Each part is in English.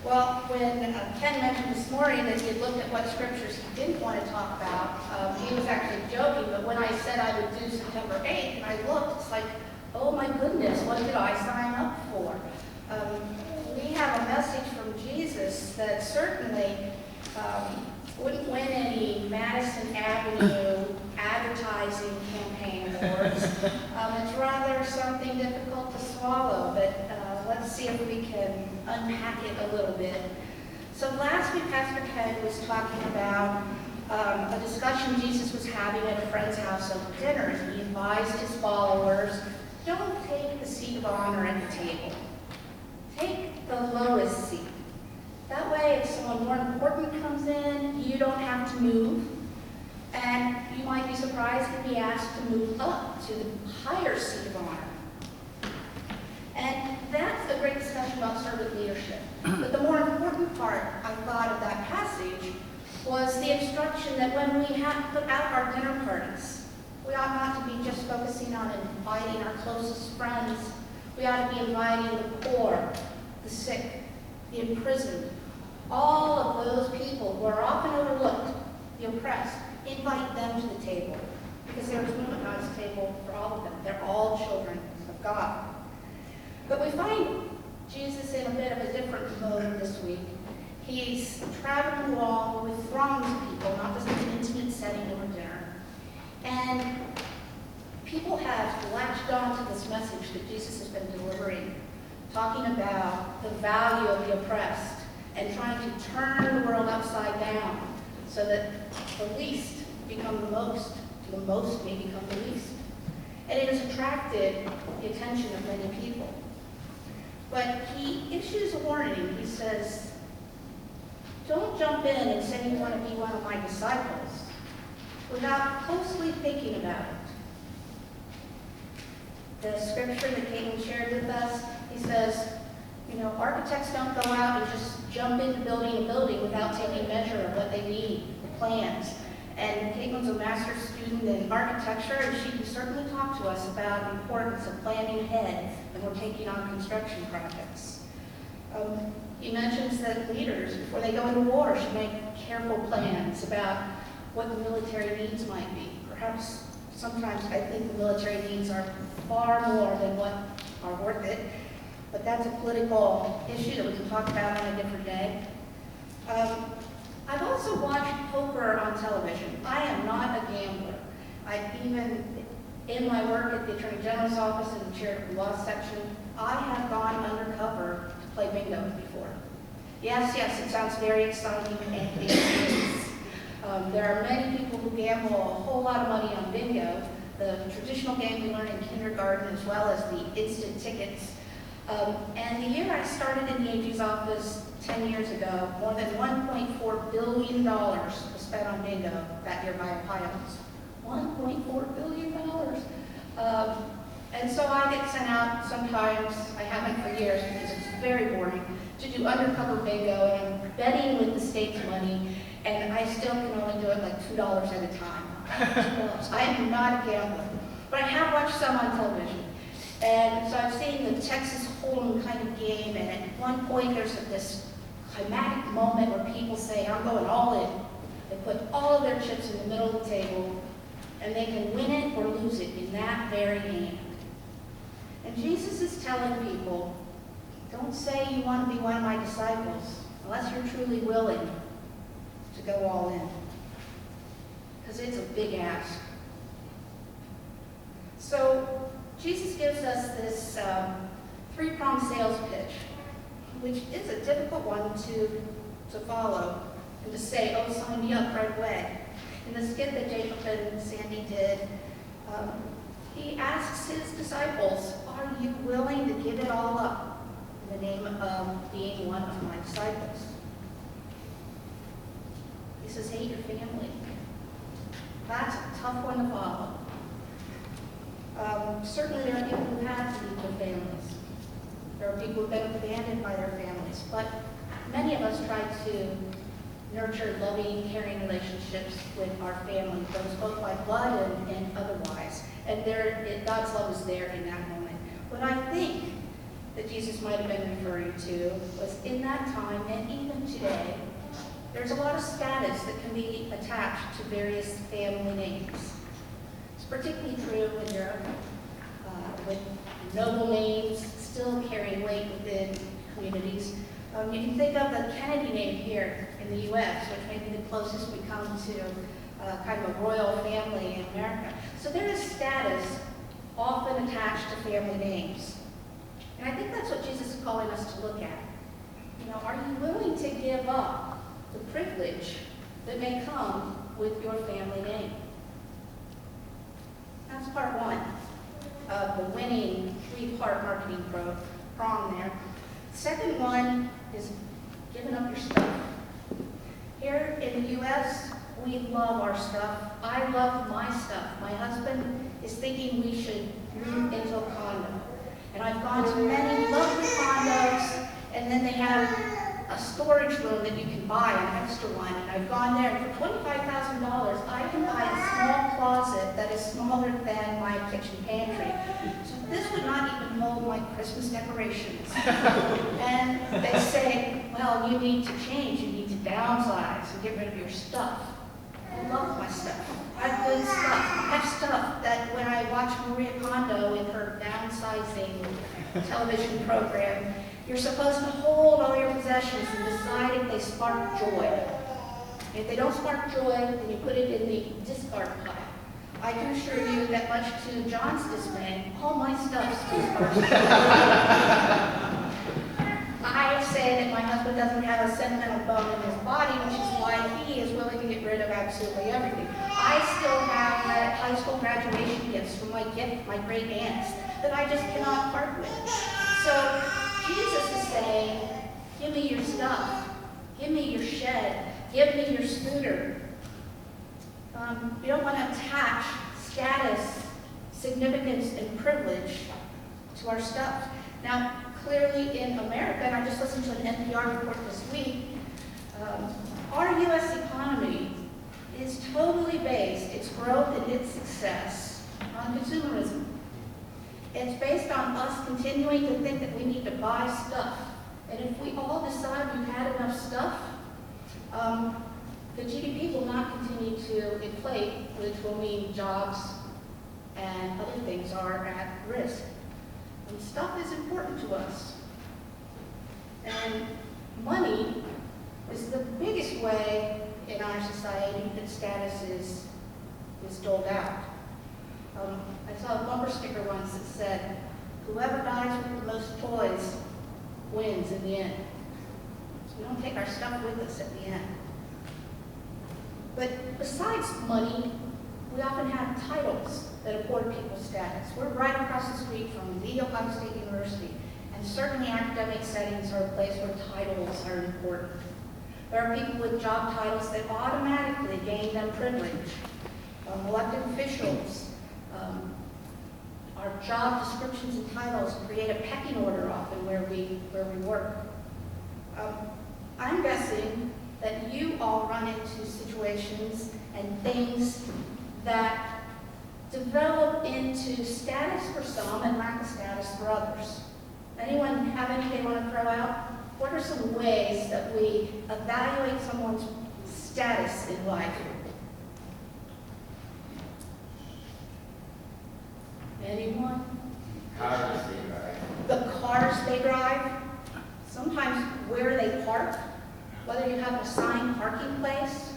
Well, when Ken mentioned this morning that he had looked at what scriptures he didn't want to talk about, he was actually joking, but when I said I would do September 8th, and I looked, it's like, oh my goodness, what did I sign up for? We have a message from Jesus that certainly wouldn't win any Madison Avenue advertising campaign awards. It's rather something difficult to swallow, but let's see if we can unpack it a little bit. So last week, Pastor Ken was talking about a discussion Jesus was having at a friend's house over dinner. And he advised his followers, don't take the seat of honor at the table. Take the lowest seat. That way, if someone more important comes in, you don't have to move. And you might be surprised to be asked to move up to the higher seat of honor. And that's a great discussion about servant leadership. But the more important part, I thought, of that passage was the instruction that when we have put out our dinner parties, we ought not to be just focusing on inviting our closest friends. We ought to be inviting the poor, the sick, the imprisoned, all of those people who are often overlooked, the oppressed. Invite them to the table, because there is room at God's table for all of them. They're all children of God. But we find Jesus in a bit of a different mode this week. He's traveling along with throngs of people, not just in an intimate setting over dinner. And people have latched on to this message that Jesus has been delivering, talking about the value of the oppressed and trying to turn the world upside down so that the least become the most may become the least. And it has attracted the attention of many people. But he issues a warning. He says, don't jump in and say you want to be one of my disciples without closely thinking about it. The scripture that Caitlin shared with us, he says, architects don't go out and just jump into building a building without taking measure of what they need, the plans. And Caitlin's a master's student in architecture, and she can certainly talk to us about the importance of planning ahead when we're taking on construction projects. He mentions that leaders, before they go into war, should make careful plans about what the military needs might be. Perhaps sometimes I think the military needs are far more than what are worth it, but that's a political issue that we can talk about on a different day. I've also watched poker on television. I am not a gambler. In my work at the Attorney General's office in the charitable law section, I have gone undercover to play bingo before. Yes, it sounds very exciting, and it is. There are many people who gamble a whole lot of money on bingo, the traditional game we learn in kindergarten, as well as the instant tickets. And the year I started in the AG's office 10 years ago, more than $1.4 billion was spent on bingo that year by Ohioans. $1.4 billion. And so I get sent out sometimes, I haven't for years because it's very boring, to do undercover bingo, and I'm betting with the state's money, and I still can only do it like $2 at a time. I am not a gambler, but I have watched some on television. And so I've seen the Texas Hold'em kind of game, and at one point there's this climatic moment where people say, I'm going all in. They put all of their chips in the middle of the table, and they can win it or lose it in that very hand. And Jesus is telling people, don't say you want to be one of my disciples unless you're truly willing to go all in. Because it's a big ask. So Jesus gives us this three-pronged sales pitch, which is a difficult one to follow and to say, oh, sign me up right away. In the skit that Jacob and Sandy did, he asks his disciples, are you willing to give it all up in the name of being one of my disciples? He says, hate your family. That's a tough one to follow. Certainly there are people who have to leave their families. There are people who have been abandoned by their families. But many of us try to nurture loving, caring relationships with our family, those both by blood and otherwise. And God's love is there in that moment. But I think that Jesus might have been referring to was in that time and even today, there's a lot of status that can be attached to various family names. It's particularly true in Europe, with noble names still carrying weight within communities. You can think of the Kennedy name here in the U.S., which may be the closest we come to kind of a royal family in America. So there is status often attached to family names. And I think that's what Jesus is calling us to look at. You know, are you willing to give up the privilege that may come with your family name? That's part one of the winning three-part marketing prong there. Second one is giving up your stuff. Here in the U.S., we love our stuff. I love my stuff. My husband is thinking we should move into a condo. And I've gone to many lovely condos, and then they have a storage room that you can buy, an extra one. And I've gone there, and for $25,000, I can buy a small closet that is smaller than my kitchen pantry. So this would not even hold my Christmas decorations. And they say, well, you need to change, you need to downsize and get rid of your stuff. I love my stuff. I have good stuff. I have stuff that when I watch Maria Kondo in her downsizing television program, you're supposed to hold all your possessions and decide if they spark joy. If they don't spark joy, then you put it in the discard pile. I can assure you that much to John's dismay, all my stuff still sparks joy. I say that my husband doesn't have a sentimental bone in his body, which is why he is willing to get rid of absolutely everything. I still have high school graduation gifts from my great aunts that I just cannot part with. So Jesus is saying, give me your stuff, give me your shed, give me your scooter. We don't want to attach status, significance, and privilege to our stuff. Now, clearly in America, and I just listened to an NPR report this week, our U.S. economy is totally based, its growth and its success, on consumerism. It's based on us continuing to think that we need to buy stuff. And if we all decide we've had enough stuff, the GDP will not continue to inflate, which will mean jobs and other things are at risk. And stuff is important to us. And money is the biggest way in our society that status is doled out. I saw a bumper sticker once that said, whoever dies with the most toys wins in the end. So we don't take our stuff with us at the end. But besides money, we often have titles that afford people status. We're right across the street from the Ohio State University, and certainly academic settings are a place where titles are important. There are people with job titles that automatically gain them privilege. Elected officials, our job descriptions and titles create a pecking order often where we work. I'm guessing that you all run into situations and things that develop into status for some and lack of status for others. Anyone have anything they want to throw out? What are some ways that we evaluate someone's status in life? Anyone? Cars they drive. The cars they drive, sometimes where they park, whether you have an assigned parking place,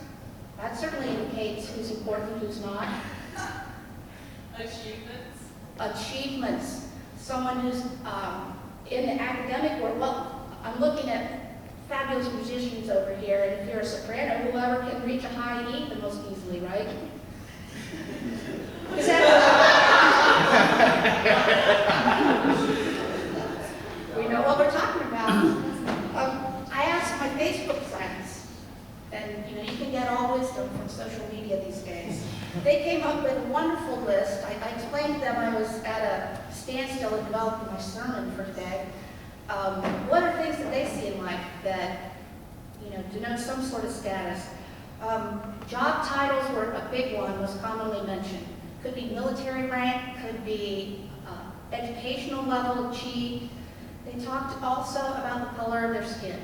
that certainly indicates who's important, who's not. Achievements. Achievements. Someone who's in the academic world. Well, I'm looking at fabulous musicians over here, and if you're a soprano, whoever can reach a high E the most easily, right? Is that we know what we're talking about. I asked my Facebook friends, and you can get all wisdom from social media these days. They came up with a wonderful list. I explained to them I was at a standstill in developing my sermon for today. What are things that they see in life that denote some sort of status? Job titles were a big one, was commonly mentioned. Could be military rank, could be educational level achieved. They They talked also about the color of their skin.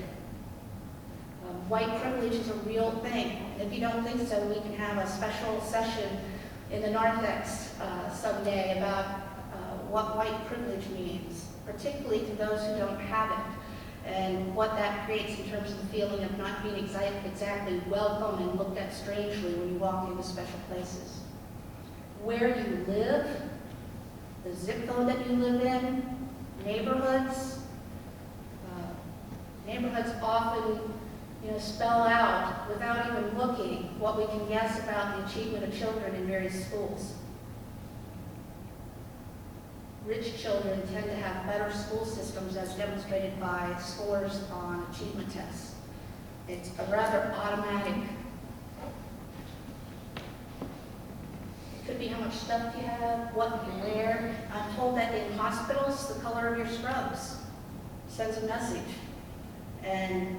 White privilege is a real thing. If you don't think so, we can have a special session in the narthex someday about what white privilege means, particularly to those who don't have it, and what that creates in terms of the feeling of not being exactly welcome and looked at strangely when you walk into special places. Where you live, the zip code that you live in, neighborhoods. Neighborhoods often spell out, without even looking, what we can guess about the achievement of children in various schools. Rich children tend to have better school systems as demonstrated by scores on achievement tests. It's a rather automatic. It could be how much stuff you have, what you wear. I'm told that in hospitals, the color of your scrubs sends a message and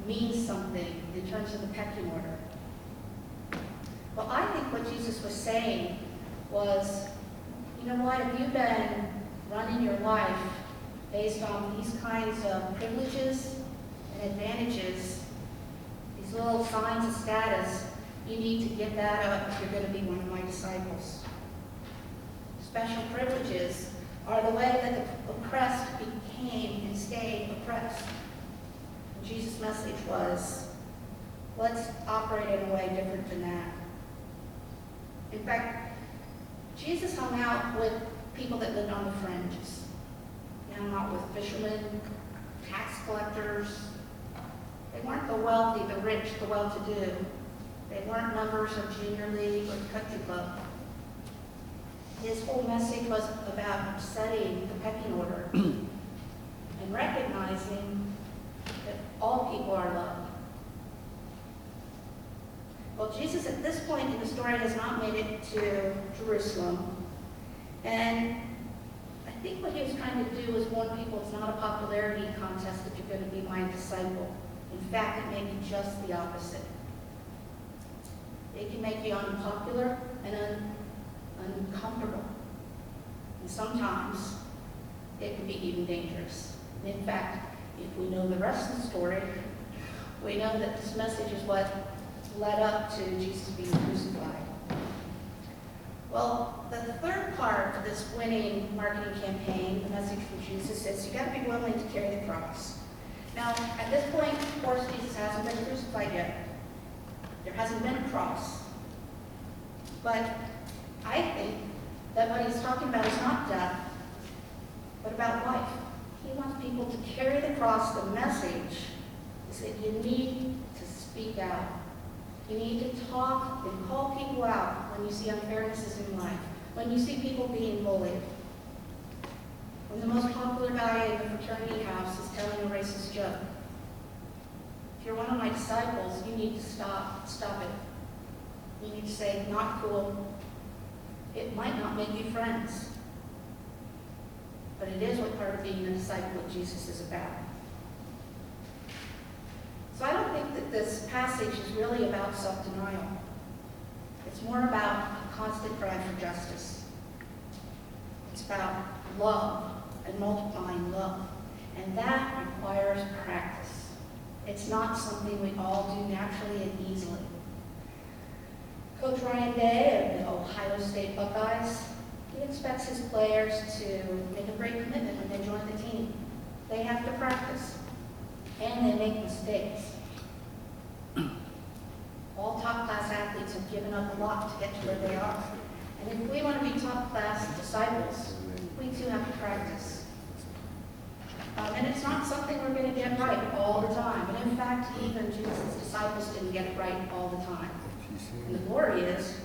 means something in terms of the pecking order. Well, I think what Jesus was saying was, you know what, if you've been running your life based on these kinds of privileges and advantages, these little signs of status, you need to give that up if you're going to be one of my disciples. Special privileges are the way that the oppressed became and stayed oppressed. Jesus' message was, let's operate in a way different than that. In fact, Jesus hung out with people that lived on the fringes. He hung out with fishermen, tax collectors. They weren't the wealthy, the rich, the well-to-do. They weren't members of junior league or country club. His whole message was about upsetting the pecking order and recognizing that all people are loved. Well, Jesus at this point in the story has not made it to Jerusalem. And I think what he was trying to do was warn people it's not a popularity contest if you're going to be my disciple. In fact, it may be just the opposite. It can make you unpopular and uncomfortable. And sometimes it can be even dangerous. And in fact, if we know the rest of the story, we know that this message is what led up to Jesus being crucified. Well, the third part of this winning marketing campaign, the message from Jesus, is you got to be willing to carry the cross. Now, at this point, of course, Jesus hasn't been crucified yet. There hasn't been a cross. But I think that what he's talking about is not death, but about life. He wants people to carry the cross. The message is that you need to speak out. You need to talk and call people out when you see unfairnesses in life, when you see people being bullied. When the most popular guy in the fraternity house is telling a racist joke. If you're one of my disciples, you need to stop it. You need to say, not cool. It might not make you friends, but it is what part of being a disciple of Jesus is about. So I don't think that this passage is really about self-denial. It's more about a constant cry for justice. It's about love and multiplying love. And that requires practice. It's not something we all do naturally and easily. Coach Ryan Day of the Ohio State Buckeyes, he expects his players to make a great commitment when they join the team. They have to practice. And they make mistakes. All top-class athletes have given up a lot to get to where they are. And if we want to be top-class disciples, we too have to practice. And it's not something we're going to get right all the time. And in fact, even Jesus' disciples didn't get it right all the time. And the glory is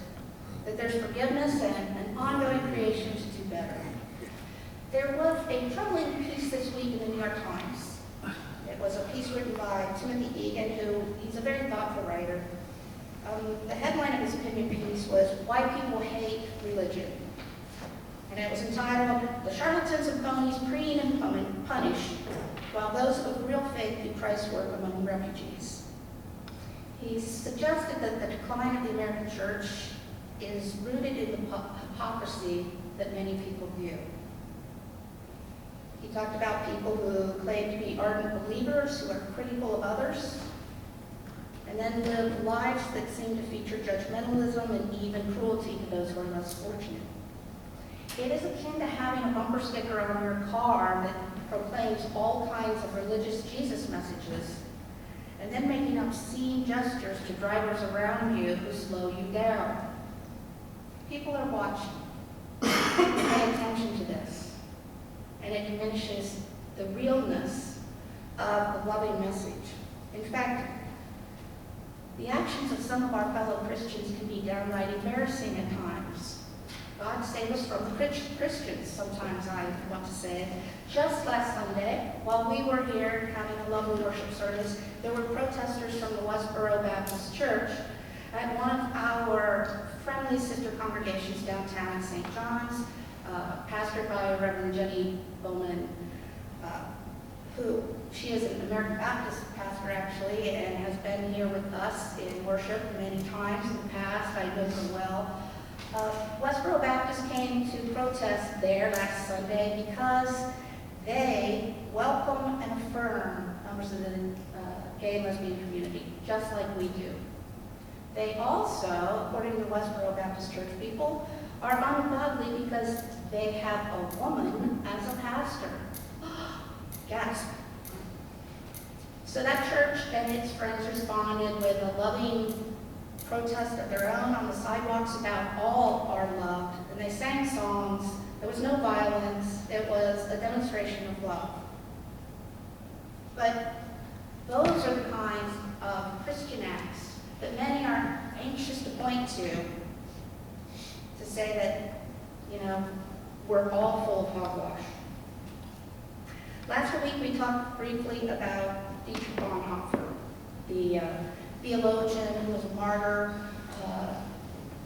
that there's forgiveness and an ongoing creation to do better. There was a troubling piece this week in the New York Times. It was a piece written by Timothy Egan, he's a very thoughtful writer. The headline of his opinion piece was, Why People Hate Religion. And it was entitled, The Charlatans and Phonies Preen and Punish, While Those of Real Faith Do Christ's Work Among Refugees. He suggested that the decline of the American church is rooted in the hypocrisy that many people view. He talked about people who claim to be ardent believers, who are critical of others, and then live lives that seem to feature judgmentalism and even cruelty to those who are less fortunate. It is akin to having a bumper sticker on your car that proclaims all kinds of religious Jesus messages, and then making obscene gestures to drivers around you who slow you down. People are watching. Pay attention to this, and it diminishes the realness of the loving message. In fact, the actions of some of our fellow Christians can be downright embarrassing at times. God save us from the Christians, sometimes I want to say. Just last Sunday, while we were here having a lovely worship service, there were protesters from the Westboro Baptist Church at one of our friendly sister congregations downtown in St. John's, pastored by Reverend Jenny Bowman, who she is an American Baptist pastor actually, and has been here with us in worship many times in the past. I know her well. Westboro Baptist came to protest there last Sunday because they welcome and affirm members of the gay and lesbian community, just like we do. They also, according to the Westboro Baptist Church people, are ungodly because they have a woman as a pastor. Gasp. So that church and its friends responded with a loving protest of their own on the sidewalks about all are loved. And they sang songs. There was no violence. It was a demonstration of love. But those are the kinds of Christian acts that many are anxious to point to say that, we're all full of hogwash. Last week we talked briefly about Dietrich Bonhoeffer, the theologian who was a martyr,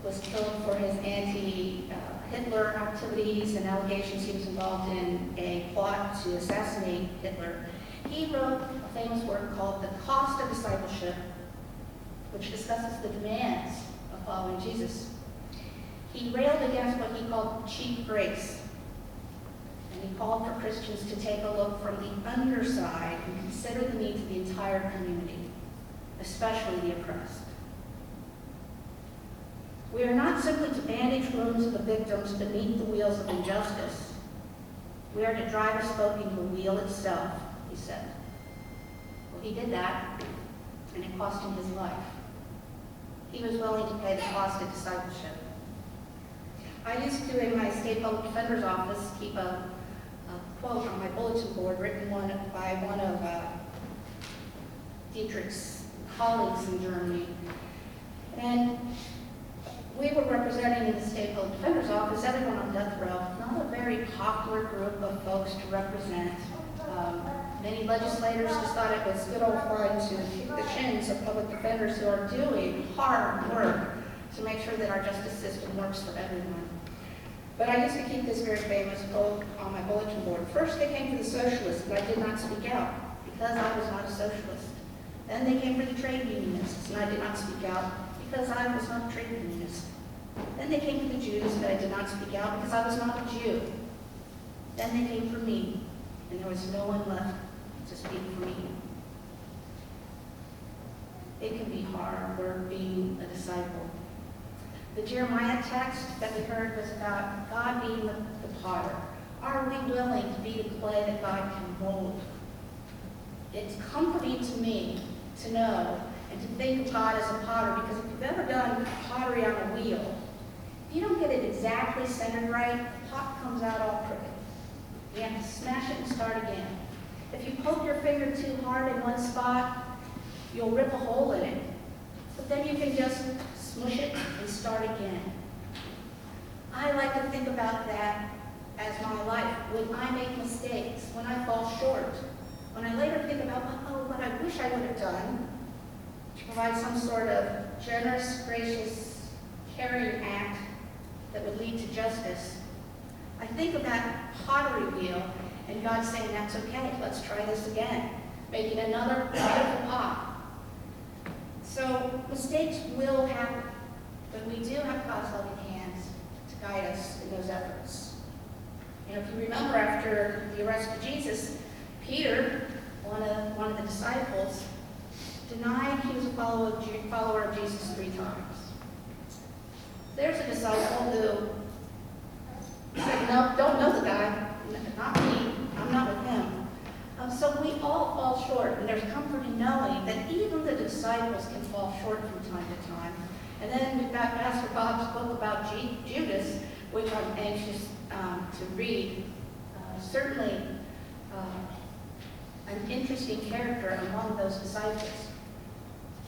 was killed for his anti-Hitler activities and allegations he was involved in a plot to assassinate Hitler. He wrote a famous work called The Cost of Discipleship, which discusses the demands of following Jesus. He railed against what he called cheap grace, and he called for Christians to take a look from the underside and consider the needs of the entire community, especially the oppressed. We are not simply to bandage wounds of the victims beneath the wheels of injustice. We are to drive a spoke into the wheel itself, he said. Well, he did that, and it cost him his life. He was willing to pay the cost of discipleship. I used to, in my state public defender's office, keep a quote on my bulletin board written by one of Dietrich's colleagues in Germany. And we were representing in the state public defender's office everyone on death row, not a very popular group of folks to represent. Many legislators just thought it was good old fun to kick the shins of public defenders who are doing hard work to make sure that our justice system works for everyone. But I used to keep this very famous quote on my bulletin board. First they came for the socialists, and I did not speak out because I was not a socialist. Then they came for the trade unionists, and I did not speak out because I was not a trade unionist. Then they came for the Jews, but I did not speak out because I was not a Jew. Then they came for me, and there was no one left to speak for me. It can be hard work being a disciple. The Jeremiah text that we heard was about God being the potter. Are we willing to be the clay that God can mold? It's comforting to me to know and to think of God as a potter, because if you've ever done pottery on a wheel, if you don't get it exactly centered right, the pot comes out all crooked. You have to smash it and start again. If you poke your finger too hard in one spot, you'll rip a hole in it. But then you can just smush it and start again. I like to think about that as my life. When I make mistakes, when I fall short, when I later think about, what I wish I would have done to provide some sort of generous, gracious, caring act that would lead to justice, I think of that pottery wheel and God saying, that's okay, let's try this again, making another beautiful pot. So mistakes will happen, but we do have God's loving hands to guide us in those efforts. if you remember after the arrest of Jesus, Peter, one of the disciples, denied he was a follower of Jesus 3 times. There's a disciple who said, no, don't know the guy, not me, I'm not with him. So we all fall short, and there's comfort in knowing that even the disciples can fall short from time to time. And then we've got Pastor Bob spoke about Judas, which I'm anxious to read. Certainly an interesting character among those disciples.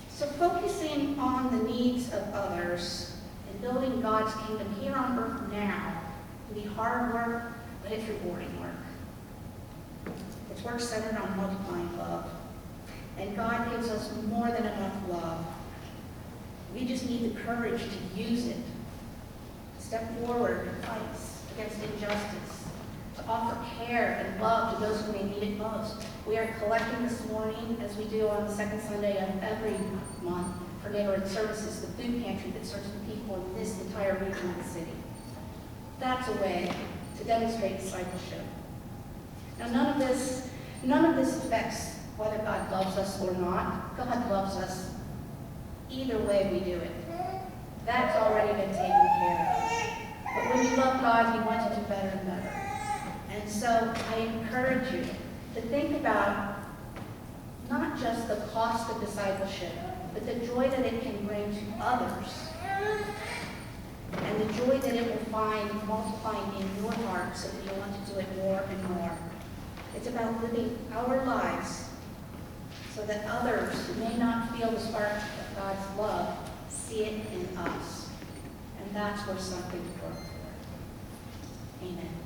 So focusing on the needs of others and building God's kingdom here on earth now can be hard work, but it's rewarding work. It's work centered on multiplying love. And God gives us more than enough love. We just need the courage to use it. Step forward and fight against injustice. To offer care and love to those who may need it most. We are collecting this morning, as we do on the second Sunday of every month, for neighborhood services, the food pantry that serves the people in this entire region of the city. That's a way to demonstrate discipleship. Now, none of this affects whether God loves us or not. God loves us either way we do it. That's already been taken care of. But when you love God, He wants to do better and better. And so I encourage you to think about not just the cost of discipleship, but the joy that it can bring to others, and the joy that it will find multiplying in your heart so that you want to do it more and more. It's about living our lives so that others who may not feel the spark of God's love see it in us. And that's worth something to work for. Amen.